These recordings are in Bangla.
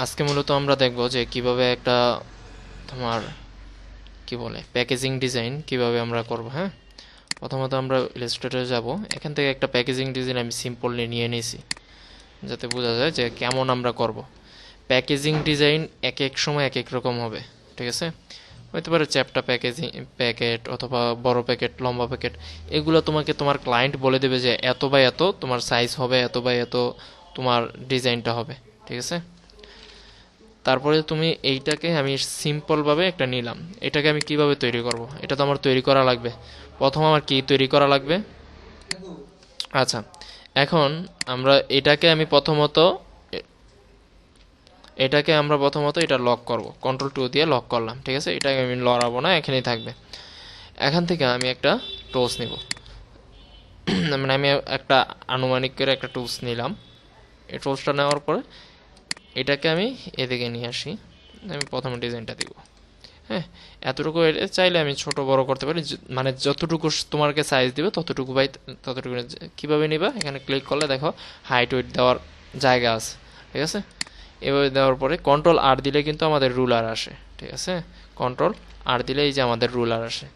আজকে মূলত আমরা দেখব যে কিভাবে একটা তোমার কি বলে প্যাকেজিং ডিজাইন কিভাবে আমরা করব। হ্যাঁ, প্রথমত আমরা ইলাস্ট্রেটরে যাব। এখান থেকে একটা প্যাকেজিং ডিজাইন আমি সিম্পলি নিয়ে নিয়েছি, যাতে বোঝা যায় যে কেমন আমরা করব। প্যাকেজিং ডিজাইন এক এক সময় এক এক রকম হবে, ঠিক আছে? হতে পারে চ্যাপ্টা প্যাকেজিং প্যাকেট, অথবা বড় প্যাকেট, লম্বা প্যাকেট। এগুলো তোমাকে তোমার ক্লায়েন্ট বলে দেবে যে এত বাই এত তোমার সাইজ হবে, এত বাই এত তোমার ডিজাইনটা হবে, ঠিক আছে? তারপরে তুমি এইটাকে আমি সিম্পলভাবে একটা নিলাম। এটাকে আমি কিভাবে তৈরি করব, এটা তো আমার তৈরি করা লাগবে। প্রথম আমার কি তৈরি করা লাগবে? আচ্ছা, এখন আমরা এটাকে আমরা প্রথমত এটা লক করব। কন্ট্রোল 2 দিয়ে লক করলাম, ঠিক আছে? এটাকে আমি লড়াবো না, এখানেই থাকবে। এখান থেকে আমি একটা টুলস নিব। মানে আমি একটা আনুমানিক করে একটা টুলস নিলাম। এই টুলসটা নেওয়ার পরে এটাকে আমি এদিকে নিয়ে আসি। আমি প্রথমে ডিজাইনটা দিব। হ্যাঁ, এতটুকু চাইলে আমি ছোট বড় করতে পারি, মানে যতটুকু তোমাকে সাইজ দিবে ততটুকু বাই ততটুকু। কীভাবে নিবা? এখানে ক্লিক করলে দেখো হাইট ওয়েট দেওয়ার জায়গা আছে, ঠিক আছে? এভাবে দেওয়ার পরে কন্ট্রোল 8 দিলে কিন্তু আমাদের রুলার আসে, ঠিক আছে? কন্ট্রোল 8 দিলে এই যে আমাদের রুলার আসে।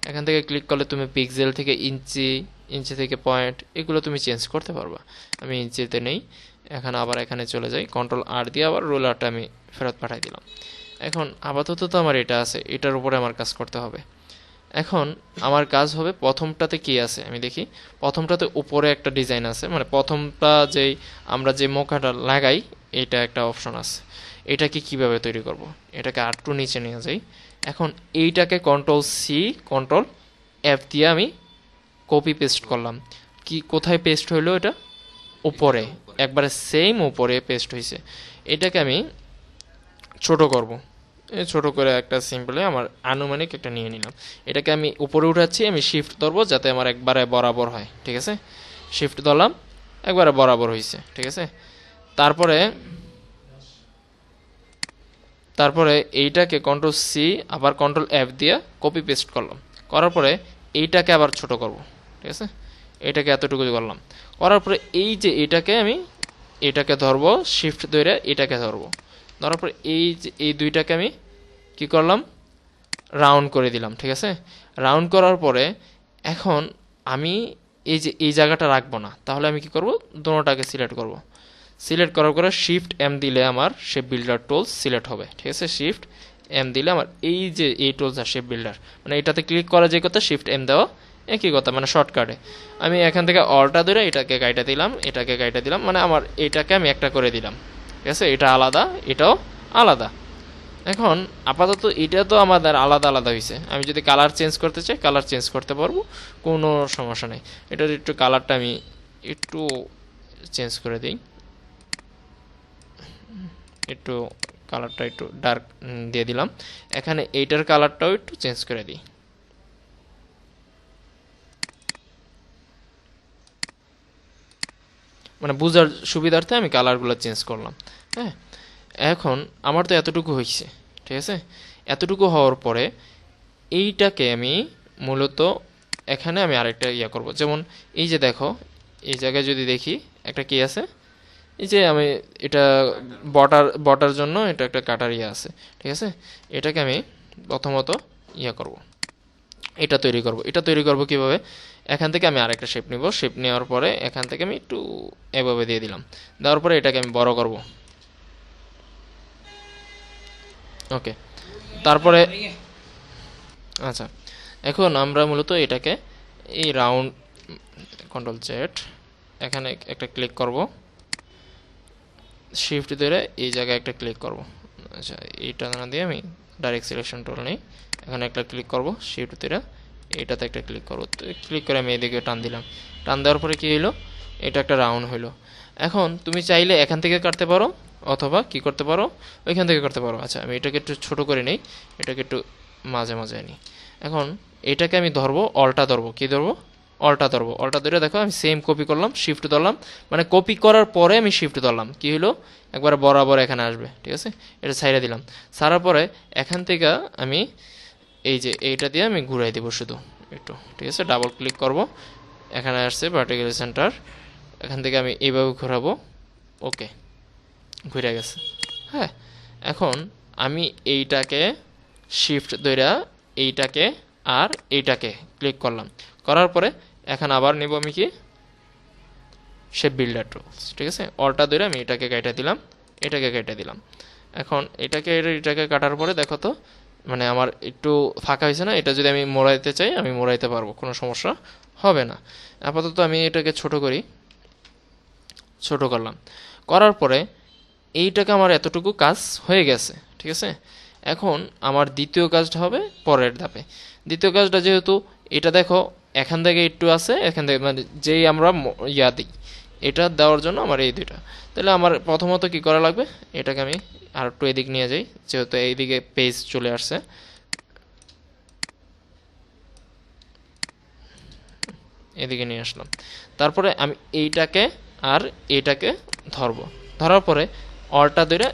এখান থেকে ক্লিক করলে তুমি পিক্সেল থেকে ইঞ্চি, ইঞ্চি থেকে পয়েন্ট, এগুলো তুমি চেঞ্জ করতে পারবা। আমি ইঞ্চিতে নেই, আবার এখানে চলে যাই। কন্ট্রোল 8 দিয়ে আবার রুলারটা আমি ফেরত পাঠাই দিলাম। এখন আপাতত তো আমার এটা আছে, এটার উপরে আমার কাজ করতে হবে। এখন আমার কাজ হবে প্রথমটাতে কি আছে আমি দেখি। প্রথমটাতে উপরে একটা ডিজাইন আছে, মানে প্রথমটা যেই আমরা যে মোকাটা লাগাই এটা একটা অপশন আছে। এটাকে কিভাবে তৈরি করব? এটাকে আর নিচে নিয়ে যাই। এখন এইটাকে কন্ট্রোল-C কন্ট্রোল-F দিয়ে আমি কপি পেস্ট করলাম। কি কোথায় পেস্ট হইলো? এটা উপরে, একবারে সেম উপরে পেস্ট হয়েছে। এটাকে আমি ছোট করব। ছোট করে একটা সিম্পলে আমার আনুমানিক একটা নিয়ে নিলাম। এটাকে আমি উপরে উঠাচ্ছি, আমি শিফট ধরবো যাতে আমার একবারে বরাবর হয়, ঠিক আছে? শিফট ধরলাম, একবারে বরাবর হয়েছে, ঠিক আছে? তারপরে তারপরে এইটাকে কন্ট্রোল-C আবার কন্ট্রোল-F দিয়ে কপি পেস্ট করলাম। করার পরে এইটাকে আবার ছোট করব, ঠিক আছে? এটাকে এতটুকু করলাম। করার পরে এই যে এটাকে ধরবো, শিফট ধরে এটাকে ধরবো। ধরার পরে এই যে এই দুইটাকে আমি কি করলাম? রাউন্ড করে দিলাম, ঠিক আছে? রাউন্ড করার পরে এখন আমি এই যে এই জায়গাটা রাখবো না, তাহলে আমি কি করব? দোনোটাকে সিলেক্ট করব। সিলেক্ট করার পরে শিফট-M দিলে আমার শেপ বিল্ডার টুলস সিলেক্ট হবে, ঠিক আছে? শিফট-M দিলে আমার এই যে এই টুলস আর শেপ বিল্ডার, মানে এটাতে ক্লিক করা যে কথা, শিফট-M দেওয়া একই কথা, মানে শর্টকাটে। আমি এখান থেকে অলটা ধরে এটাকে গাইটা দিলাম, এটাকে গাইটা দিলাম, মানে আমার এটাকে আমি একটা করে দিলাম, ঠিক আছে? এটা আলাদা, এটাও আলাদা। এখন আপাতত এটা তো আমাদের আলাদা আলাদা হয়েছে। আমি যদি কালার চেঞ্জ করতে চাই, কালার চেঞ্জ করতে পারবো, কোনো সমস্যা নেই। এটার একটু কালারটা আমি একটু চেঞ্জ করে দিই, একটু কালারটা একটু ডার্ক দিয়ে দিলাম। এখানে এইটার কালারটাও একটু চেঞ্জ করে দিই। মানে বোঝার সুবিধার্থে আমি কালারগুলো চেঞ্জ করলাম। হ্যাঁ, এখন আমার তো এতটুকু হয়েছে, ঠিক আছে? এতটুকু হওয়ার পরে এইটাকে আমি মূলত এখানে আমি আরেকটা করব। যেমন এই যে দেখো, এই জায়গায় যদি দেখি একটা কি আছে, এই যে আমি এটা বটার জন্য এটা একটা কাটার আছে, ঠিক আছে? এটাকে আমি প্রথমত করব, এটা তৈরি করব কিভাবে? এখান থেকে আমি আরেকটা শেপ নিব। শেপ নেওয়ার পরে এখান থেকে আমি একটু এভাবে দিয়ে দিলাম। দেওয়ার পরে এটাকে আমি বড় করব। ওকে, তারপরে আচ্ছা, এখন আমরা মূলত এটাকে এই রাউন্ড, কন্ট্রোল-Z, এখানে একটা ক্লিক করব, শিফট ধরে এই জায়গায় একটা ক্লিক করব। আচ্ছা, এইটা না দিয়ে আমি ডাইরেক্ট সিলেকশন টুল নেই, এখানে একটা ক্লিক করব, শিফট ধরে এটাতে একটা ক্লিক করব। ক্লিক করে আমি এদিকে টান দিলাম। টান দেওয়ার পরে কি হইলো? এটা একটা রাউন্ড হইলো। এখন তুমি চাইলে এখান থেকে কাটতে পারো, অথবা কি করতে পারো, ওইখান থেকে করতে পারো। আচ্ছা, আমি এটাকে একটু ছোট করে নেই, এটাকে একটু মাঝে মাঝে নিই। এখন এটাকে আমি ধরবো, অলটা ধরবো। কি ধরবো? অলটা ধরবো। অলটা ধরে দেখো আমি সেম কপি করলাম, শিফট ধরলাম, মানে কপি করার পরে আমি শিফট ধরলাম। কি হলো? একবারে বরাবর এখানে আসবে, ঠিক আছে? এটা ছাইড়া দিলাম। ছাড়ার পরে এখান থেকে আমি এই যে এইটা দিয়ে আমি ঘুরাই দেবো শুধু একটু, ঠিক আছে? ডাবল ক্লিক করব, এখানে আসছে ভার্টিক্যাল সেন্টার। এখান থেকে আমি এইভাবে ঘোরাবো। ওকে, ঘুরে গেছে। হ্যাঁ, এখন আমি এইটাকে শিফট ধইরা এইটাকে আর এইটাকে ক্লিক করলাম, করার পরে এখন আবার নিব আমি কি শেপ বিল্ডার টুলস, ঠিক আছে। অলটা ধরে আমি এটাকে কেটে দিলাম, এটাকে কেটে দিলাম। এখন এটাকে কাটার পরে দেখো তো মানে আমার একটু ফাঁকা হয়েছে না, এটা যদি আমি মোড়াইতে চাই আমি মোড়াইতে পারবো, কোনো সমস্যা হবে না। আপাতত আমি এটাকে ছোট করি, ছোট করলাম, করার পরে এইটাকে আমার এতটুকু কাজ হয়ে গেছে, ঠিক আছে। এখন আমার দ্বিতীয় কাজটা হবে পরের ধাপে। দ্বিতীয় কাজটা যেহেতু এটা দেখো এখান থেকে একটু আছে, এখান থেকে মানে যেই আমরা ইয়া দিই এটা দেওয়ার জন্য আমার এই দুইটা, তাহলে আমার প্রথমত কি করা লাগবে, এটাকে আমি আর একটু এদিক নিয়ে যাই, যেহেতু এইদিকে পেজ চলে আসছে, এদিকে নিয়ে আসলাম। তারপরে আমি এইটাকে আর এটাকে ধরবো, ধরার পরে অলটা ধরে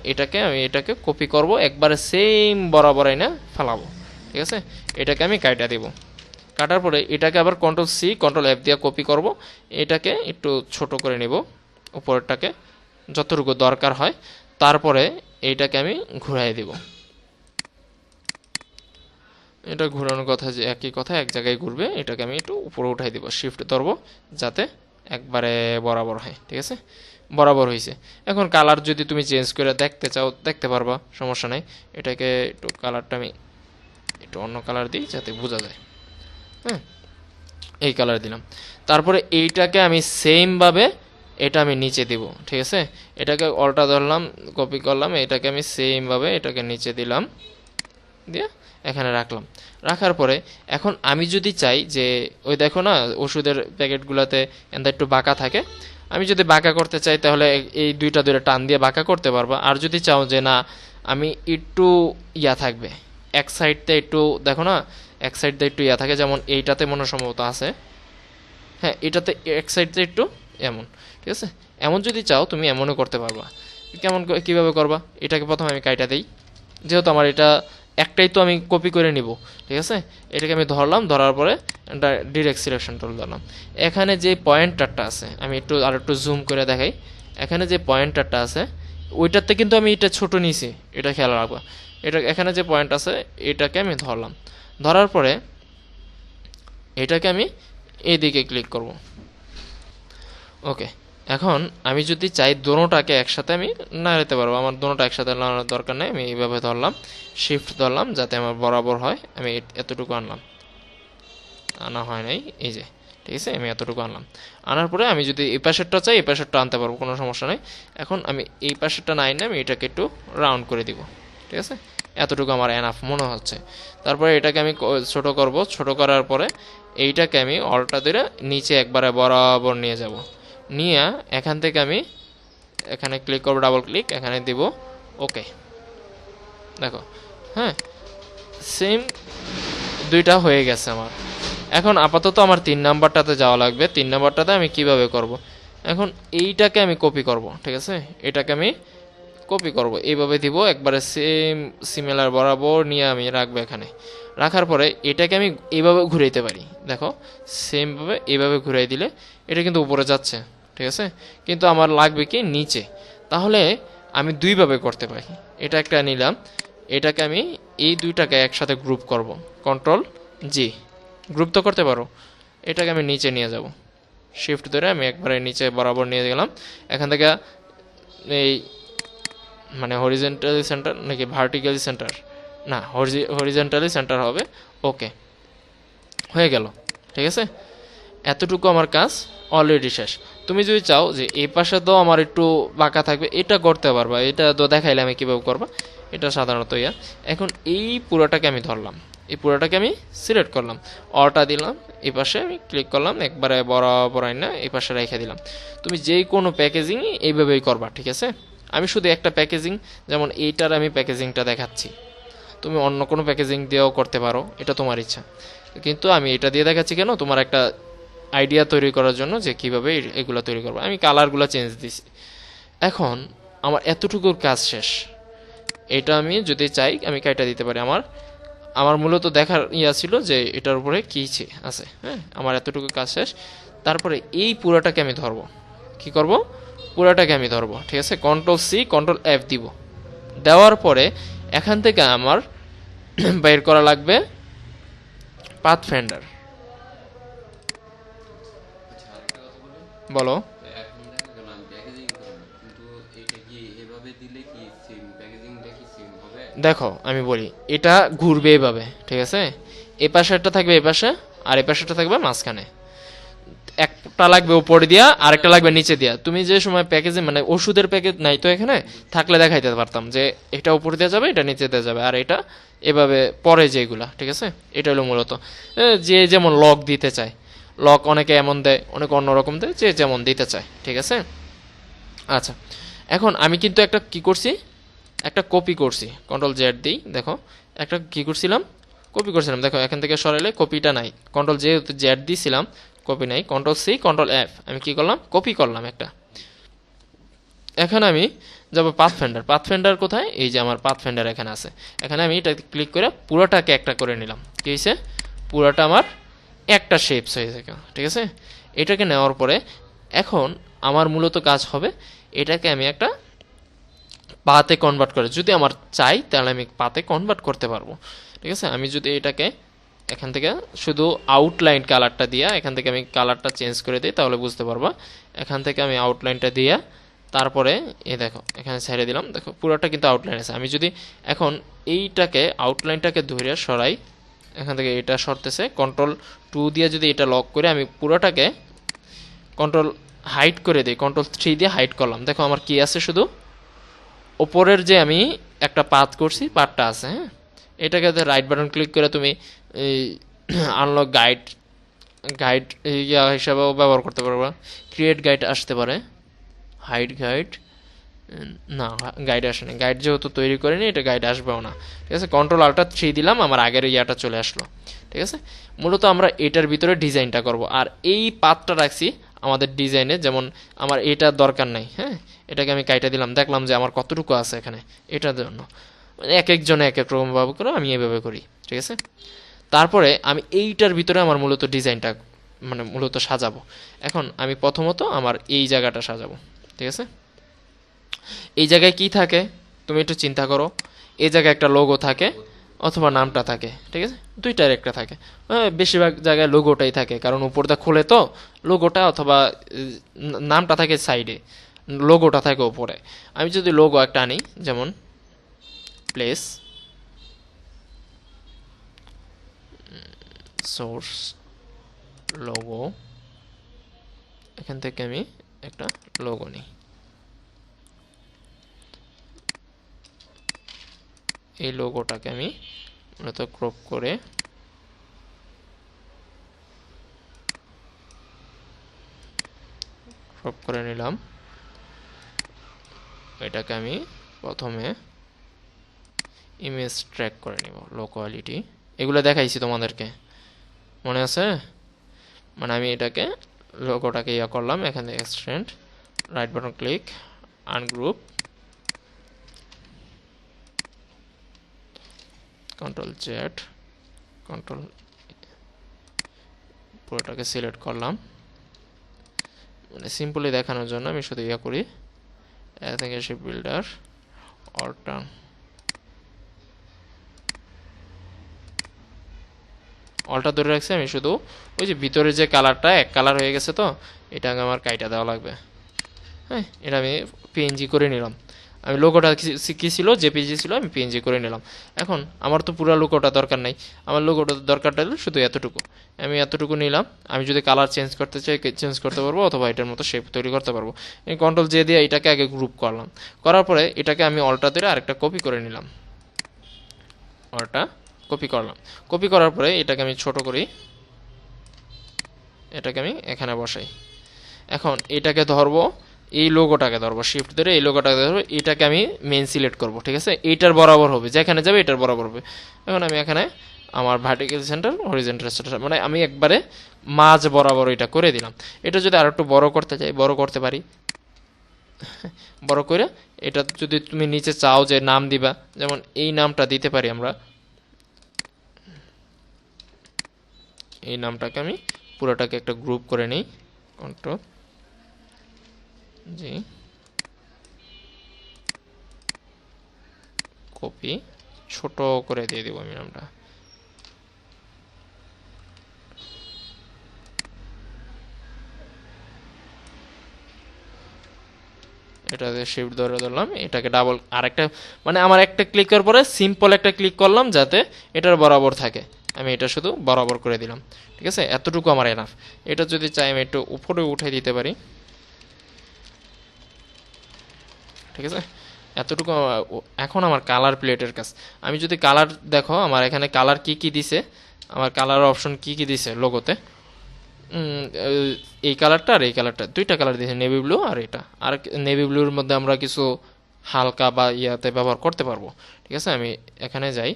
এটাকে কপি করব, একবারে সেম বরাবর না ফেলাবো, ঠিক আছে। এটাকে আমি কাটা দিব, কাটার পরে এটাকে আবার কন্ট্রোল সি কন্ট্রোল এফ দিয়ে কপি করব, এটাকে একটু ছোট করে নিব উপরেরটাকে যতটুকু দরকার হয়, তারপরে এইটাকে আমি ঘুরাই দিব। এটা ঘোরানোর কথা যে একই কথা, এক জায়গায় ঘুরবে, এটাকে আমি একটু উপরে উঠাই দিব, শিফট ধরবো যাতে একবারে বরাবর হয়, ঠিক আছে। বরাবর হয়েছে। এখন কালার যদি তুমি চেঞ্জ করে দেখতে চাও দেখতে পারবা, সমস্যা নাই। এটাকে একটু কালারটা আমি একটু অন্য কালার দিই যাতে বোঝা যায়। হ্যাঁ, এই কালার দিলাম। তারপরে এইটাকে আমি সেমভাবে এটা আমি নিচে দিব, ঠিক আছে। এটাকে অলটা ধরলাম, কপি করলাম, এটাকে আমি সেমভাবে এটাকে নিচে দিলাম, দিয়ে এখানে রাখলাম। রাখার পরে এখন আমি যদি চাই যে ওই দেখো না ওষুধের প্যাকেটগুলোতে এন্দা একটু বাঁকা থাকে, আমি যদি বাঁকা করতে চাই তাহলে এই দুইটা দুইটা টান দিয়ে বাঁকা করতে পারবো। আর যদি চাও যে না আমি একটু ইয়া থাকবে, এক সাইডতে একটু দেখো না এক সাইডতে একটু ইয়া থাকে, যেমন এইটাতে মনে সম্ভবত আছে, হ্যাঁ এটাতে এক সাইডতে একটু এমন, ঠিক আছে। এমন যদি চাও তুমি এমনও করতে পারবা। কিভাবে করবা, এটাকে প্রথমে আমি কাইটা দেই, যেহেতু আমার এটা একটাই তো আমি কপি করে নিব, ঠিক আছে। এটাকে আমি ধরলাম, ধরার পরে ডিরেক্ট সিলেকশন টুল ধরলাম। এখানে যে পয়েন্টারটা আছে আমি আর একটু জুম করে দেখাই, এখানে যে পয়েন্টারটা আছে ওইটাতে কিন্তু আমি এটা ছোট নিয়েছি, এটা খেয়াল রাখবো। এটা এখানে যে পয়েন্ট আছে এটাকে আমি ধরলাম, ধরার পরে এটাকে আমি এইদিকে ক্লিক করব, ওকে। এখন আমি যদি চাই দোনোটাকে একসাথে আমি নাড়াতে পারবো, আমার দোনোটা একসাথে নাড়ানোর দরকার নেই, আমি এইভাবে ধরলাম, শিফট ধরলাম যাতে আমার বরাবর হয়, আমি এতটুকু আনলাম, আনা হয় নাই, এই যে ঠিক আছে, আমি এতটুকু আনলাম। আনার পরে আমি যদি এই পাশেরটা চাই এই পাশেরটা আনতে পারবো, কোনো সমস্যা নেই। এখন আমি এই পাশেরটা না এনে আমি এটাকে একটু রাউন্ড করে দিব, ঠিক আছে। এতটুকু আমার এনাফ মনে হচ্ছে। তারপরে এটাকে আমি ছোট করব, ছোট করার পরে এইটাকে আমি অলটা ধরে নিচে একবারে বরাবর নিয়ে যাব, নিয়ে এখান থেকে আমি এখানে ক্লিক করবো, ডাবল ক্লিক এখানে দিব, ওকে। দেখো হ্যাঁ সেম দুইটা হয়ে গেছে আমার। এখন আপাতত আমার 3 নাম্বারটাতে যাওয়া লাগবে। 3 নাম্বারটাতে আমি কিভাবে করব, এখন এইটাকে আমি কপি করব, ঠিক আছে। এটাকে আমি কপি করব, এইভাবে দিব, একবারে সেম সিমিলার বরাবর নিয়ে আমি রাখবো এখানে। রাখার পরে এটাকে আমি এইভাবে ঘুরাইতে পারি, দেখো সেমভাবে এইভাবে ঘুরাই দিলে এটা কিন্তু উপরে যাচ্ছে, ঠিক আছে। কিন্তু আমার লাগবে কি নিচে, তাহলে আমি দুইভাবে করতে পারি। এটা একটা নিলাম, এটাকে আমি এই দুইটাকে একসাথে গ্রুপ করব, কন্ট্রোল জি, গ্রুপ তো করতে পারো। এটাকে আমি নিচে নিয়ে যাব, শিফট ধরে আমি একবারে নিচে বরাবর নিয়ে গেলাম। এখান থেকে এই মানে হরিজেন্টালি সেন্টার নাকি ভার্টিক্যালি সেন্টার, না হরিজেন্টালি সেন্টার হবে, ওকে হয়ে গেল, ঠিক আছে। এতটুকু আমার কাজ অলরেডি শেষ। তুমি যদি চাও যে এই পাশে তো আমার একটু বাঁকা থাকবে, এটা করতে পারবা, এটা তো দেখাইলে আমি কীভাবে করবা, এটা সাধারণত ইয়া। এখন এই পুরোটাকে আমি ধরলাম, এই পুরোটাকে আমি সিলেক্ট করলাম, অটা দিলাম, এই পাশে আমি ক্লিক করলাম, একবারে বরাবর না এই পাশে রেখে দিলাম। তুমি যেই কোনো প্যাকেজিংই এইভাবেই করবা, ঠিক আছে। আমি শুধু একটা প্যাকেজিং, যেমন এইটার আমি প্যাকেজিংটা দেখাচ্ছি, তুমি অন্য কোনো প্যাকেজিং দিয়েও করতে পারো, এটা তোমার ইচ্ছা। কিন্তু আমি এটা দিয়ে দেখাচ্ছি কেন, তোমার একটা আইডিয়া তৈরি করার জন্য যে কীভাবে এগুলো তৈরি করবো। আমি কালারগুলো চেঞ্জ দিছি। এখন আমার এতটুকুর কাজ শেষ। এটা আমি যদি চাই আমি কাইটা দিতে পারি। আমার মূলত দেখার ইয়া ছিল যে এটার উপরে কী আছে, হ্যাঁ। আমার এতটুকু কাজ শেষ। তারপরে এই পুরাটাকে আমি ধরবো, কি করব, পুরাটাকে আমি ধরবো, ঠিক আছে। কন্ট্রোল সি কন্ট্রোল এফ দিব, দেওয়ার পরে এখান থেকে আমার বের করা লাগবে পাথফাইন্ডার। বলো। দেখো আমি বলি, এটা ঘুরবে এভাবে, ঠিক আছে? এ পাশেরটা থাকবে এ পাশে, আর এ পাশেরটা থাকবে মাঝখানে। একটা লাগবে উপরে দিয়া, আরেকটা লাগবে নিচে দিয়া। তুমি যে সময় প্যাকেজে মানে ওষুধের প্যাকেজ নাই তো এখানে, থাকলে দেখাইতে পারতাম যে এটা উপরে দেওয়া যাবে, এটা নিচে দেওয়া যাবে, আর এটা এভাবে পরে যেগুলা, ঠিক আছে? এটা হলো মূলত যে যেমন লক দিতে চায়। লক অনেকে এমন দেয়, অনেকে অন্যরকম দেয়, যে যেমন দিতে চায়, ঠিক আছে? আচ্ছা, এখন আমি কিন্তু একটা কি করছি, একটা কপি করছি, কন্ট্রোল জেড দিই। দেখো একটা কি করছিলাম, কপি করছিলাম। দেখো এখান থেকে সরাইলে কপিটা নাই, কন্ট্রোল জেড দিছিলাম, কপি নাই। কন্ট্রোল সি কন্ট্রোল এফ, আমি কি করলাম, কপি করলাম একটা। এখন আমি যাব পাথফাইন্ডার। পাথফাইন্ডার কোথায়? এই যে আমার পাথফাইন্ডার এখানে আছে। এখানে আমি এটা ক্লিক করে পুরোটাকে একটা করে নিলাম। কি হয়েছে? পুরোটা আমার একটা শেপস হয়ে যায়, ঠিক আছে? এটাকে নেওয়ার পরে এখন আমার মূলত কাজ হবে, এটাকে আমি একটা পাতে কনভার্ট করে, যদি আমার চাই তাহলে আমি পাতে কনভার্ট করতে পারবো, ঠিক আছে? আমি যদি এটাকে এখান থেকে শুধু আউটলাইন কালারটা দিয়া, এখান থেকে আমি কালারটা চেঞ্জ করে দিই, তাহলে বুঝতে পারবা। এখান থেকে আমি আউটলাইনটা দিয়া তারপরে এ দেখো এখানে ছেড়ে দিলাম। দেখো পুরোটা কিন্তু আউটলাইন আছে। আমি যদি এখন এইটাকে আউটলাইনটাকে ধরে সরাই, এখান থেকে এটা সরতেছে, কন্ট্রোল 2 দিয়ে যদি এটা লক করে আমি পুরোটাকে কন্ট্রোল হাইড করে দিই, কন্ট্রোল 3 দিয়ে হাইড করলাম। দেখো আমার কি আছে, শুধু ওপরের যে আমি একটা পাথ করছি, পাথটা আছে। হ্যাঁ, এটাকে রাইট বাটন ক্লিক করে তুমি আনলক গাইড ইয়া হিসাবেও ব্যবহার করতে পারবা। ক্রিয়েট গাইড আসতে পারে, হাইড গাইড না, গাইড আসেনি। গাইড যেহেতু তৈরি করিনি, এটা গাইড আসবেও না, ঠিক আছে? কন্ট্রোল আল্টা 3 দিলাম, আমার আগের ইয়াটা চলে আসলো, ঠিক আছে? মূলত আমরা এটার ভিতরে ডিজাইনটা করব, আর এই পাথটা রাখছি আমাদের ডিজাইনে। যেমন আমার এটার দরকার নাই, হ্যাঁ, এটাকে আমি কাইটা দিলাম, দেখলাম যে আমার কতটুকু আছে এখানে, এটার জন্য এক একজনে এক এক রকম ভাবে করে, আমি এভাবে করি, ঠিক আছে? তারপরে আমি এইটার ভিতরে আমার মূলত ডিজাইনটা মানে মূলত সাজাবো। এখন আমি প্রথমত আমার এই জায়গাটা সাজাবো, ঠিক আছে? এই জায়গায় কি থাকে তুমি একটু চিন্তা করো। এই জায়গায় একটা লোগো থাকে অথবা নামটা থাকে, ঠিক আছে? দুইটার একটা থাকে। বেশিরভাগ জায়গায় লোগোটাই থাকে, কারণ উপরটা খোলে তো লোগোটা, অথবা নামটা থাকে সাইডে, লোগোটা থাকে উপরে। আমি যদি লোগো একটা আনি, যেমন প্লেস সোর্স লোগো, এখান থেকে আমি একটা লোগো নিই। এই লোগোটাকে আমি মূলত ক্রপ করে নিলাম। এটাকে আমি প্রথমে ইমেজ ট্র্যাক করে নিব, লো কোয়ালিটি। এগুলো দেখাইছি তোমাদেরকে, মনে আছে? মানে আমি এটাকে লোগোটাকে ইয়া করলাম, এখানে extend, right button click, ungroup, control Z, control পুরোটাকে সিলেক্ট করলাম। মানে সিম্পলি দেখানোর জন্য আমি শুধু ইয়া করি, থেকে শিপ বিল্ডার অল্টার্ন, অলটা ধরে রাখছি। আমি শুধু ওই যে ভিতরে যে কালারটা এক কালার হয়ে গেছে, তো এটা আমার কাইটা দেওয়া লাগবে। হ্যাঁ, এটা আমি পিএনজি করে নিলাম। আমি লোগোটা কি ছিল, জেপিজি ছিল, আমি পিএনজি করে নিলাম। এখন আমার তো পুরো লোগোটা দরকার নাই, আমার লোগোটা দরকারটা হলো শুধু এতটুকু। আমি এতটুকু নিলাম। আমি যদি কালার চেঞ্জ করতে চাই চেঞ্জ করতে পারবো, অথবা এটার মতো শেপ তৈরি করতে পারবো। আমি কন্ট্রোল জে দিয়ে এটাকে আগে গ্রুপ করলাম, করার পরে এটাকে আমি অলটা ধরে আরেকটা কপি করে নিলাম, অলটা কপি করলাম। কপি করার পরে এটাকে আমি ছোট করি, এটাকে আমি এখানে বসাই। এখন এটাকে ধরবো, এই লোগোটাকে ধরবো, শিফট ধরে এই লোগোটাকে ধরবো, এটাকে আমি মেন সিলেক্ট করব, ঠিক আছে? এইটার বরাবর হবে, যেখানে যাবে এটার বরাবর হবে। এখন আমি এখানে আমার ভার্টিক্যাল সেন্টার, হরিজন্টাল সেন্টার, মানে আমি একবারে মাঝ বরাবর এটা করে দিলাম। এটা যদি আর একটু বড় করতে চাই, বড় করতে পারি, বড় করে। এটা যদি তুমি নিচে চাও যে নাম দিবা, যেমন এই নামটা দিতে পারি আমরা। এই নামটাকে আমি পুরোটাকে একটা গ্রুপ করে নিই, কন্ট্রোল জি, কপি, ছোট করে দিয়ে দিব আমি নামটা। এটাতে শিফট ধরে ধরলাম, এটাকে ডাবল আরেকটা, মানে আমার একটা ক্লিক করার পরে সিম্পল একটা ক্লিক করলাম যাতে এটার বরাবর থাকে, আমি এটা শুধু বরাবর করে দিলাম। ঠিক আছে, এতটুকু আমার এনাফ। এটা যদি চাই আমি একটু উপরে উঠে দিতে পারি। ঠিক আছে, এতটুকু এখন আমার কালার প্লেটের কাজ। আমি যদি কালার দেখো, আমার এখানে কালার কি কি দিছে, আমার কালার অপশন কি কি দিছে লোগোতে। এই কালারটা আর এই কালারটা, দুইটা কালার দিয়েছে, নেভি ব্লু আর এটা। আর নেভি ব্লুর মধ্যে আমরা কিছু হালকা বা ইয়াতে ব্যবহার করতে পারবো। ঠিক আছে, আমি এখানে যাই,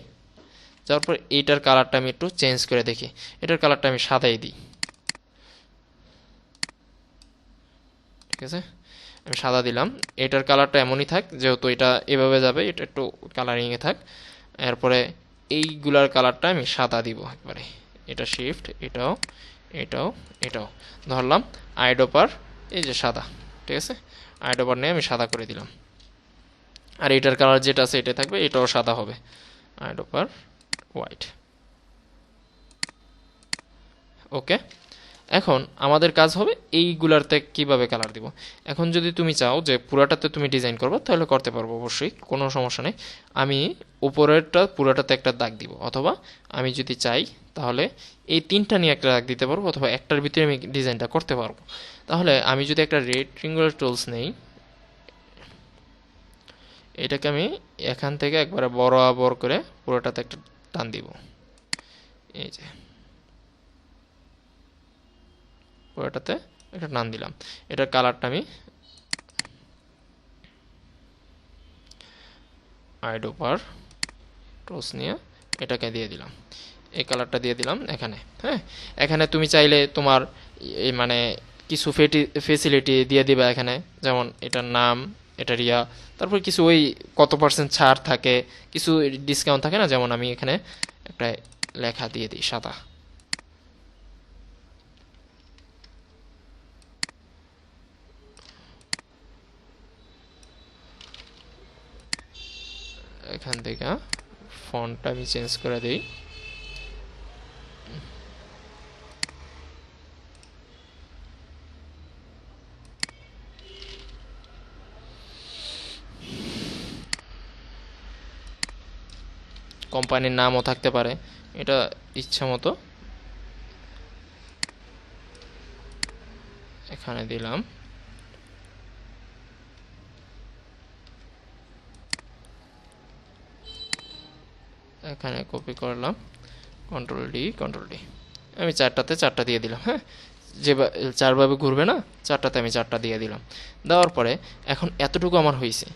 যাওয়ার পর এইটার কালারটা আমি একটু চেঞ্জ করে দেখি। এটার কালারটা আমি সাদাই দিই। ঠিক আছে, আমি সাদা দিলাম। এটার কালারটা এমনই থাক, যেহেতু এটা এভাবে যাবে, এটা একটু কালারিংয়ে থাক। এরপরে এইগুলার কালারটা আমি সাদা দিব একবারে। এটা শিফট, এটাও এটাও এটাও ধরলাম। আইডোপার এই যে সাদা। ঠিক আছে, আইডোপার নিয়ে আমি সাদা করে দিলাম। আর এটার কালার যেটা আছে এটা থাকবে, এটাও সাদা হবে। আইডোপার হোয়াইট। ওকে, এখন আমাদের কাজ হবে এইগুলাতে কিভাবে কালার দিব। এখন যদি তুমি চাও যে পুরাটাতে তুমি ডিজাইন করবে, তাহলে করতে পারবো, অবশ্যই কোনো সমস্যা নেই। আমি উপরেরটা পুরাটাতে একটা দাগ দিব, অথবা আমি যদি চাই তাহলে এই তিনটা নিয়ে একটা দাগ দিতে পারবো, অথবা একটার ভিতরে আমি ডিজাইনটা করতে পারবো। তাহলে আমি যদি একটা রেক্টেঙ্গুলার টুলস নেই, এটাকে আমি এখান থেকে একবারে বরাবর করে পুরোটাতে একটা টান দিব। এই যে পুরোটাতে একটা টান দিলাম। এটার কালারটা আমি আইডোপার টুলস নিয়ে এটাকে দিয়ে দিলাম, এই কালারটা দিয়ে দিলাম এখানে। হ্যাঁ, এখানে তুমি চাইলে তোমার এই মানে কিছু ফেসিলিটি দিয়ে দিবা এখানে, যেমন এটার নাম, এটার ইয়া, তারপর কিছু ওই কত পার্সেন্ট ছাড় থাকে, কিছু ডিসকাউন্ট থাকে না, যেমন আমি এখানে একটা লেখা দিয়ে দিই সাদা। এখান থেকে ফন্টটা আমি চেঞ্জ করে দিই। কোম্পানির নামও থাকতে পারে, এটা ইচ্ছা মতো এখানে দিলাম। এখানে কপি করলাম, কন্ট্রোল ডি কন্ট্রোল ডি, আমি চারটাতে চারটা দিয়ে দিলাম। হ্যাঁ, যে চারভাবে ঘুরবে না, চারটাতে আমি চারটা দিয়ে দিলাম। দেওয়ার পরে এখন এতটুকু আমার হয়েছে,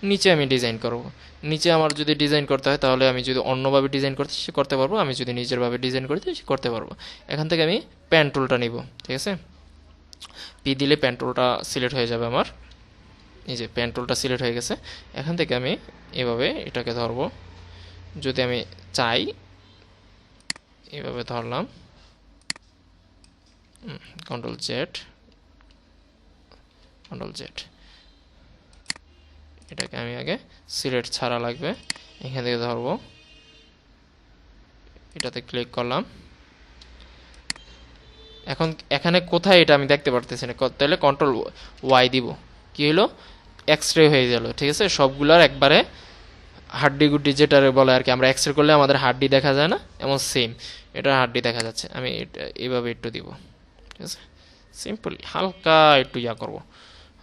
নিচে আমি ডিজাইন করব। নিচে আমার যদি ডিজাইন করতে হয়, তাহলে আমি যদি অন্যভাবে ডিজাইন করতে করতে পারবো, আমি যদি নিজেরভাবে ডিজাইন করতে করতে পারবো। এখান থেকে আমি প্যান টুলটা নিব। ঠিক আছে, পি দিলে প্যান টুলটা সিলেক্ট হয়ে যাবে আমার। এই যে প্যান টুলটা সিলেক্ট হয়ে গেছে। এখান থেকে আমি এভাবে এটাকে ধরবো, যদি আমি চাই এভাবে ধরলাম, কন্ট্রোল জেড কন্ট্রোল জেড। এটাকে আমি আগে সিলেক্ট ছাড়া লাগবে, এখান থেকে ধরবো, এটাতে ক্লিক করলাম। এখন এখানে কোথায় এটা আমি দেখতে পারতেছি না, তাহলে কন্ট্রোল ওয়াই দিব। কি হলো, এক্সরে হয়ে গেল। ঠিক আছে, সবগুলোর একবারে হাড্ডি গুড্ডি যেটা বলে আর কি, আমরা এক্সরে করলে আমাদের হাড্ডি দেখা যায় না, এমন সেম এটা হাড্ডি দেখা যাচ্ছে। আমি এটা এইভাবে একটু দিব। ঠিক আছে, সিম্পলি হালকা একটু ইয়া করব।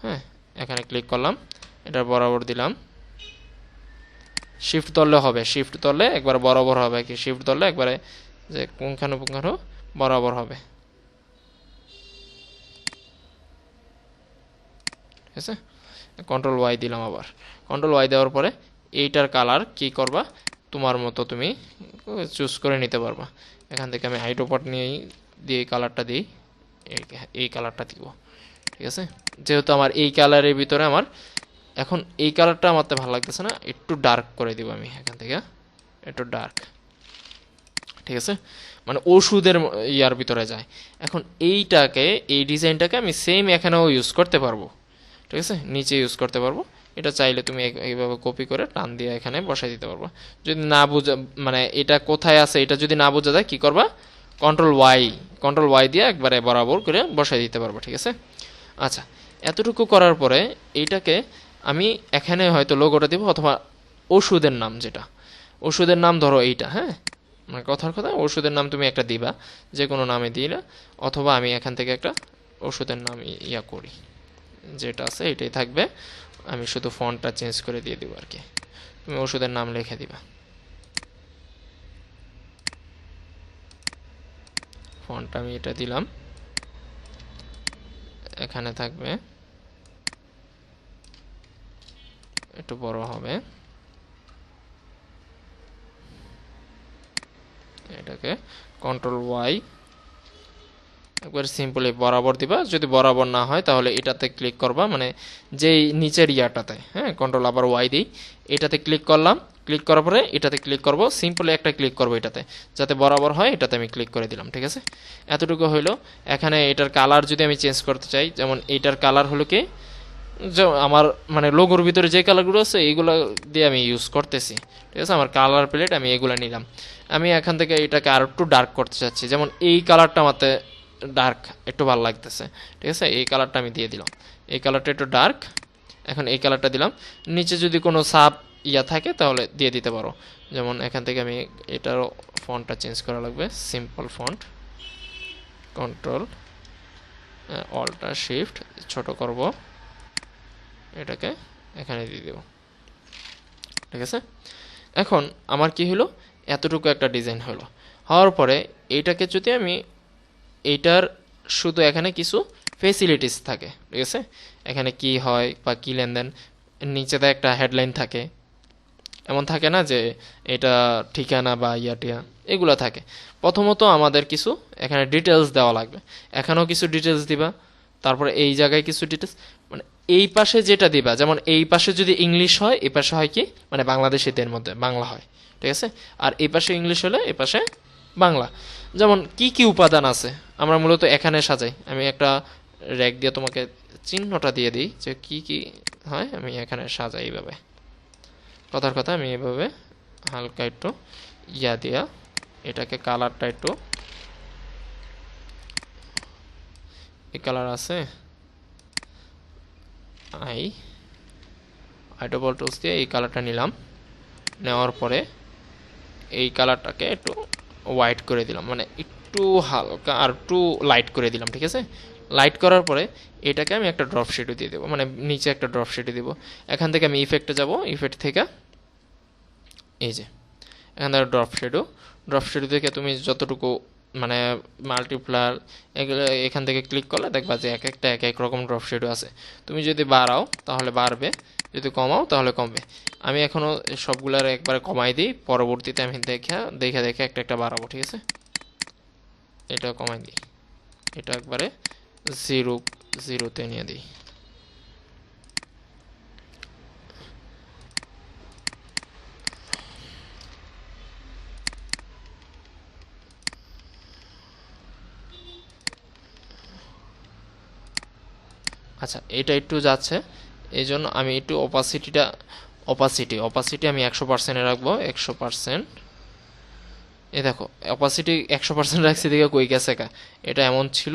হ্যাঁ, এখানে ক্লিক করলাম, এটা বরাবর দিলাম। শিফট ধরলে হবে, শিফট ধরলে একবার বরাবর হবে, কি শিফট ধরলে একবারে যে পুঙ্খানু পুঙ্খানু বরাবর হবে। ঠিক আছে, কন্ট্রোল ওয়াই দিলাম। আবার কন্ট্রোল ওয়াই দেওয়ার পরে এইটার কালার কি করবা, তোমার মতো তুমি চুজ করে নিতে পারবা। এখান থেকে আমি আইডোপাট নিয়েই দিয়ে কালারটা দিই, এই কালারটা দিব। ঠিক আছে, যেহেতু আমার এই কালারের ভিতরে আমার এখন এই কালারটা আমার তো ভালো লাগতেছে না, একটু ডার্ক করে দিব আমি এখান থেকে, একটু ডার্ক। ঠিক আছে, মানে ওষুধের ইয়ার ভিতরে যায়। এখন এইটাকে, এই ডিজাইনটাকে আমি সেম এখানেও ইউজ করতে পারবো। ঠিক আছে, নিচে ইউজ করতে পারবো। এটা চাইলে তুমি এইভাবে কপি করে টান দিয়ে এখানে বসাই দিতে পারবা। যদি না বোঝা মানে এটা কোথায় আছে এটা যদি না বোঝা যায় কি করবা, কন্ট্রোল ওয়াই দিয়ে একবারে বরাবর করে বসাই দিতে পারবা, ঠিক আছে। আচ্ছা, এতটুকু করার পরে এইটাকে আমি এখানে হয়তো লোগোটা দেবো, অথবা ওষুধের নাম, যেটা ওষুধের নাম ধরো এইটা, হ্যাঁ, মানে কথার কথা ওষুধের নাম তুমি একটা দিবা, যে কোনো নামে দিলে, অথবা আমি এখান থেকে একটা ওষুধের নাম ইয়া করি, যেটা আছে এটাই থাকবে, আমি শুধু ফন্টটা চেঞ্জ করে দিয়ে দিব আর কি। তুমি ওষুধের নাম লিখে দিবা, ফন্টটা আমি এটা দিলাম, এখানে থাকবে, একটু বড় হবে, এটাকে কন্ট্রোল-ওয়াই একবার সিম্পলি বরাবর দিবা। যদি বরাবর না হয় তাহলে এটাতে ক্লিক করবা, মানে যেই নিচের ইয়াটাতে, হ্যাঁ, কন্ট্রোল আবার ওয়াই দিই, এটাতে ক্লিক করলাম, ক্লিক করার পরে এটাতে ক্লিক করব, সিম্পলি একটা ক্লিক করব এটাতে, যাতে বরাবর হয়, এটাতে আমি ক্লিক করে দিলাম, ঠিক আছে। এতটুকু হইলো। এখানে এটার কালার যদি আমি চেঞ্জ করতে চাই, যেমন এইটার কালার হলো কি, যে আমার মানে লোগোর ভিতরে যে কালারগুলো আছে এইগুলো দিয়ে আমি ইউজ করতেছি, ঠিক আছে। আমার কালার প্লেট আমি এগুলো নিলাম, আমি এখান থেকে এটাকে আর একটু ডার্ক করতে চাচ্ছি, যেমন এই কালারটা আমাতে ডার্ক একটু ভালো লাগতেছে, ঠিক আছে, এই কালারটা আমি দিয়ে দিলাম, এই কালারটা একটু ডার্ক, এখন এই কালারটা দিলাম। নিচে যদি কোনো সাব ইয়া থাকে তাহলে দিয়ে দিতে পারো, যেমন এখান থেকে আমি এটারও ফন্টটা চেঞ্জ করা লাগবে, simple font, control alt shift ছোট করব, এটাকে এখানে দিয়ে দেব, ঠিক আছে। এখন আমার কি হলো, এতটুকু একটা ডিজাইন হলো। হওয়ার পরে এইটাকে যদি আমি এইটার শুধু এখানে কিছু ফেসিলিটিস থাকে, ঠিক আছে, এখানে কি হয় বা কি লেনদেন, নিচেতে একটা হেডলাইন থাকে, এমন থাকে না যে এটা ঠিকানা বা ইয়াটিয়া, এগুলো থাকে। প্রথমত আমাদের কিছু এখানে ডিটেলস দেওয়া লাগবে, এখানেও কিছু ডিটেলস দিবা, তারপরে এই জায়গায় কিছু ডিটেলস, মানে এই পাশে যেটা দিবা, যেমন এই পাশে যদি ইংলিশ হয়, এই পাশে হয় কি, মানে বাংলাদেশিদের মধ্যে বাংলা হয়, ঠিক আছে, আর এই পাশে ইংলিশ হলে এই পাশে বাংলা। যেমন কি কি উপাদান আছে আমরা মূলত এখানে সাজাই, আমি একটা র্যাক দিয়ে তোমাকে চিহ্নটা দিয়ে দিই যে কি কি হয়, আমি এখানে সাজাই এইভাবে, কথার কথা আমি এইভাবে হালকা একটু ইয়া দিয়া এটাকে কালারটা একটু, এই কালার আছে, আইডবল টুলস দিয়ে এই কালারটা নিলাম, নেওয়ার পরে এই কালারটাকে একটু হোয়াইট করে দিলাম, মানে একটু হালকা আর একটু লাইট করে দিলাম, ঠিক আছে। লাইট করার পরে এটাকে আমি একটা ড্রপ শেডও দিয়ে দেবো, মানে নিচে একটা ড্রপ শেডও দিব। এখান থেকে আমি ইফেক্টে যাব, ইফেক্ট থেকে এই যে এখান থেকে ড্রপ শেডো থেকে তুমি যতটুকু মানে মাল্টিপ্লার এগুলো এখান থেকে ক্লিক করলে দেখবা যে এক একটা এক এক রকম ড্রপ শেডো আছে। তুমি যদি বাড়াও তাহলে বাড়বে, যদি কমাও তাহলে কমবে। আমি এখনও সবগুলার একবারে কমাই দিই, পরবর্তীতে আমি দেখে দেখে একটা একটা বাড়াবো, ঠিক আছে। এটা কমাই দিই, এটা একবারে জিরোতে নিয়ে দিই। আচ্ছা, এটা একটু যাচ্ছে, এই জন্য আমি একটু অপাসিটি আমি 100%-এ রাখবো, 100%। এই দেখো অপাসিটি 100% রাখছি, দিকে কই গেছে কা, এটা এমন ছিল।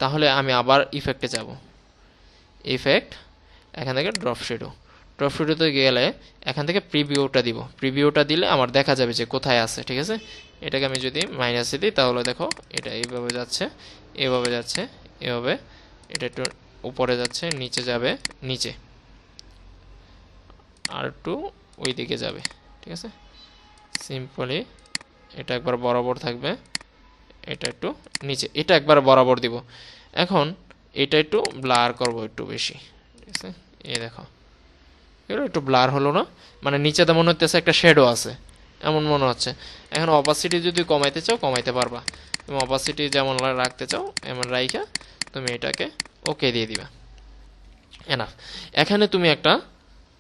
তাহলে আমি আবার ইফেক্টে যাব, ইফেক্ট, এখান থেকে ড্রপ শেডোতে গেলে এখান থেকে প্রিভিউটা দিব, প্রিভিউটা দিলে আমার দেখা যাবে যে কোথায় আছে, ঠিক আছে। এটাকে আমি যদি মাইনাসে দিই তাহলে দেখো এটা এইভাবে যাচ্ছে, এভাবে যাচ্ছে, এভাবে, এটা একটু উপরে যাচ্ছে, নিচে যাবে, নিচে আর একটু ওই দিকে যাবে, ঠিক আছে। সিম্পলি এটা একবার বরাবর থাকবে, এটা একটু নিচে, এটা একবার বরাবর দিব। এখন এটা একটু ব্লার করব একটু বেশি, ঠিক আছে। এই দেখো এগুলো একটু ব্লার হলো না, মানে নিচেতে মনে হচ্ছে একটা শেডো আছে এমন মনে হচ্ছে। এখন অপাসিটি যদি কমাইতে চাও কমাইতে পারবা, তুমি অপাসিটি যেমন রাখতে চাও এমন রাইখা তুমি এটাকে ওকে দিয়ে দিবা, এনাফ। এখানে তুমি একটা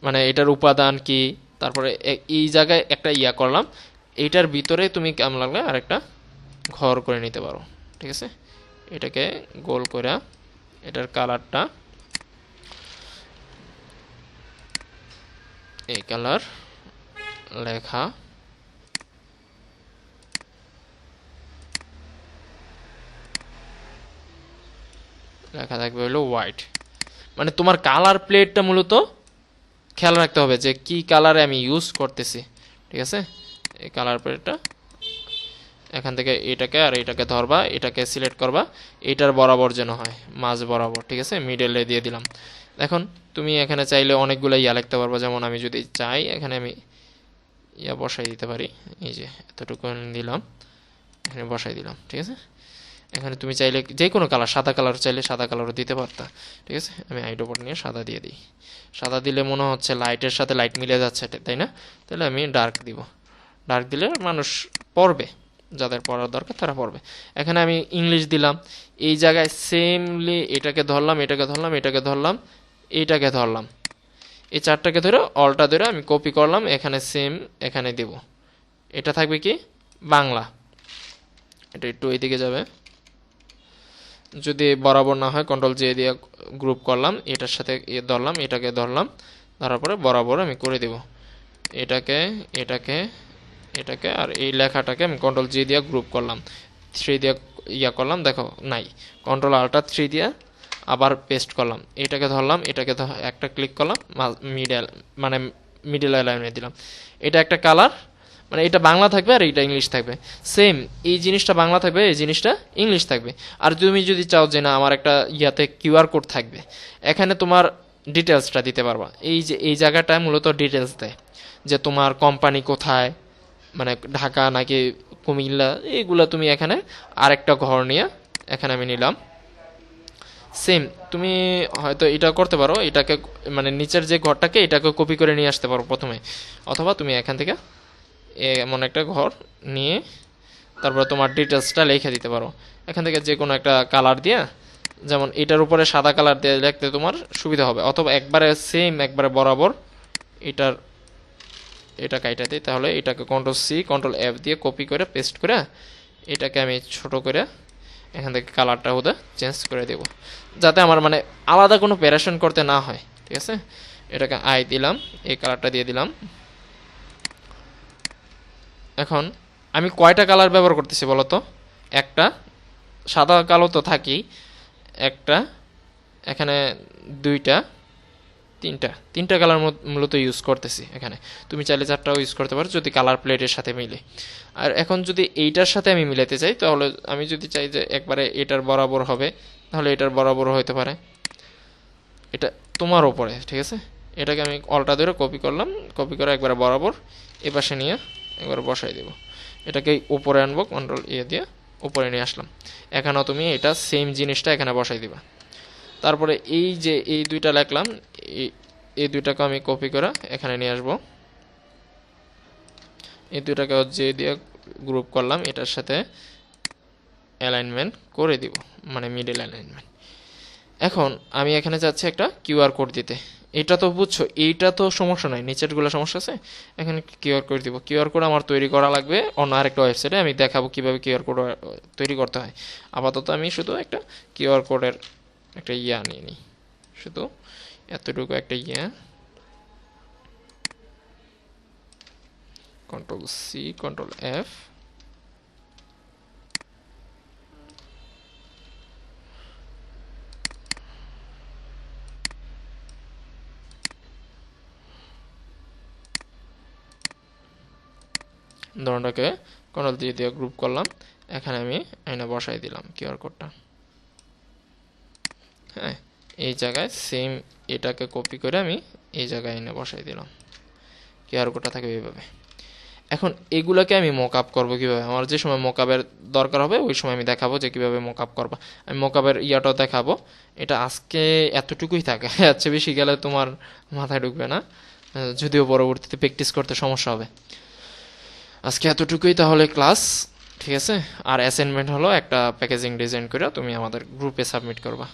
মানে এটার উপাদান কি, তারপরে এই জায়গায় একটা ইয়া করলাম, এইটার ভিতরে তুমি কেমন লাগলে আরেকটা ঘর করে নিতে পারো, ঠিক আছে। এটাকে গোল করে এটার কালারটা এই কালার লেখা থাকবে হলো হোয়াইট। মানে তোমার কালার প্লেটটা মূলত খেয়াল রাখতে হবে যে কি কালারে আমি ইউজ করতেছি, ঠিক আছে। এই কালার প্লেটটা এখান থেকে এটাকে আর এটাকে ধরবা, এটাকে সিলেক্ট করবা, এটার বরাবর যেন হয়, মাঝ বরাবর, ঠিক আছে। মিডলে দিয়ে দিলাম। এখন তুমি এখানে চাইলে অনেকগুলো ইয়া লিখতে পারবা, যেমন আমি যদি চাই এখানে আমি ইয়া বসাই দিতে পারি, এই যে এতটুকু দিলাম, এখানে বসাই দিলাম, ঠিক আছে। এখানে তুমি চাইলে যে কোনো কালার, সাদা কালার চাইলে সাদা কালারও দিতে পারতা, ঠিক আছে। আমি আইডোপট নিয়ে সাদা দিয়ে দিই। সাদা দিলে মনে হচ্ছে লাইটের সাথে লাইট মিলে যাচ্ছে, তাই না? তাহলে আমি ডার্ক দিব। ডার্ক দিলে মানুষ পড়বে, যাদের পড়ার দরকার তারা পড়বে। এখানে আমি ইংলিশ দিলাম। এই জায়গায় সেমলি এটাকে ধরলাম, এটাকে ধরলাম, এটাকে ধরলাম, এইটাকে ধরলাম, এই চারটাকে ধরে অলটা ধরে আমি কপি করলাম, এখানে সেম এখানে দেব। এটা থাকবে কি বাংলা। এটা একটু এইদিকে যাবে, যদি বরাবর না হয় কন্ট্রোল জে দিয়ে গ্রুপ করলাম, এটার সাথে ধরলাম, এটাকে ধরলাম, ধরার পরে বরাবর আমি করে দেব। এটাকে এটাকে এটাকে আর এই লেখাটাকে আমি কন্ট্রোল জি দিয়ে গ্রুপ করলাম, 3 দিয়ে ইয়া করলাম, দেখো নাই, কন্ট্রোল আল্টা 3 দিয়ে আবার পেস্ট করলাম, এটাকে ধরলাম, এটাকে একটা ক্লিক করলাম, মানে মিডল অ্যালাইনে দিলাম। এটা একটা কালার, মানে এটা বাংলা থাকবে আর এটা ইংলিশ থাকবে। সেম এই জিনিসটা বাংলা থাকবে, এই জিনিসটা ইংলিশ থাকবে। আর তুমি যদি চাও যে না আমার একটা ইয়াতে কিউআর কোড থাকবে, এখানে তোমার ডিটেলসটা দিতে পারবা। এই যে এই জায়গাটা মূলত ডিটেলস দেয় যে তোমার কোম্পানি কোথায়, মানে ঢাকা নাকি কুমিল্লা, এইগুলো তুমি এখানে আরেকটা ঘর নিয়ে এখানে আমি নিলাম। সেম তুমি হয়তো এটা করতে পারো, এটাকে মানে নিচের যে ঘরটাকে এটাকে কপি করে নিয়ে আসতে পারো প্রথমে, অথবা তুমি এখান থেকে এমন একটা ঘর নিয়ে তারপর তোমার ডিটেলসটা লিখে দিতে পারো এখান থেকে, যে কোনো একটা কালার দিয়ে, যেমন এটার উপরে সাদা কালার দিয়ে লিখতে তোমার সুবিধা হবে, অথবা একবারে সেম একবারে বরাবর এটার এটা কাইটা দিই, তাহলে এটাকে কন্ট্রোল সি কন্ট্রোল এফ দিয়ে কপি করে পেস্ট করে এটাকে আমি ছোট করে এখান থেকে কালারটা ওদের চেঞ্জ করে দেব, যাতে আমার মানে আলাদা কোনো অপারেশন করতে না হয়, ঠিক আছে। এটাকে আই দিলাম, এই কালারটা দিয়ে দিলাম। এখন আমি কয়টা কালার ব্যবহার করতেছি বলো তো? একটা, সাদা কালো তো থাকি, একটা, এখানে দুইটা, তিনটা কালার মূলত ইউজ করতেছি এখানে। তুমি চাইলে চারটাও ইউজ করতে পারো যদি কালার প্লেটের সাথে মিলে। আর এখন যদি এইটার সাথে আমি মিলাতে চাই, তাহলে আমি যদি চাই যে একবারে এটার বরাবর হবে, তাহলে এটার বরাবর হতে পারে, এটা তোমার ওপরে, ঠিক আছে। এটাকে আমি অলটা ধরে কপি করলাম, কপি করে একবারে বরাবর এপাশে নিয়ে একবার বসাই দেব। এটাকে উপরে আনবো, কন্ট্রোল এ দিয়ে উপরে নিয়ে আসলাম। এখানেও তুমি এটা সেম জিনিসটা এখানে বসাই দিবা। তারপরে এই যে এই দুইটা লিখলাম, এই দুইটাকে আমি কপি করে এখানে নিয়ে আসবো। এই দুইটাকে যে দিয়ে গ্রুপ করলাম, এটার সাথে অ্যালাইনমেন্ট করে দিব, মানে মিডল অ্যালাইনমেন্ট। এখন আমি এখানে যাচ্ছি একটা কিউআর কোড দিতে। এটা তো বুঝছো, এইটা তো সমস্যা নাই, নিচেরগুলো সমস্যা আছে। এখানে কিউআর কোড দিব। কিউআর কোড আমার তৈরি করা লাগবে অন্য আরেকটা ওয়েবসাইটে, আমি দেখাবো কিভাবে কিউআর কোড তৈরি করতে হয়। আপাতত আমি শুধু একটা কিউআর কোডের একটা ইয়া নিয়ে নিই, শুধু এতটুকু একটা ইয়া, কন্ট্রোল সি কন্ট্রোল এফ, ধরনটাকে কন্ট্রোল দিয়ে দিয়ে গ্রুপ করলাম। এখানে আমি আয়না বসাই দিলাম কিউআর কোডটা। হ্যাঁ, এই জায়গায় সেম এটাকে কপি করে আমি এই জায়গায় এনে বসাই দিলাম। কিউআর কোডটা থাকবে এইভাবে। এখন এগুলোকে আমি মক আপ করবো কীভাবে, আমার যে সময় মক আপের দরকার হবে ওই সময় আমি দেখাবো যে কীভাবে মক আপ করবা। আমি মক আপের ইয়াটাও দেখাবো। এটা আজকে এতটুকুই থাকে, আচ্ছা বেশি গেলে তোমার মাথায় ঢুকবে না, যদিও পরবর্তীতে প্র্যাকটিস করতে সমস্যা হবে। আজকে এতটুকুই তাহলে ক্লাস, ঠিক আছে। আর অ্যাসাইনমেন্ট হলো একটা প্যাকেজিং ডিজাইন করে তুমি আমাদের গ্রুপে সাবমিট করবা।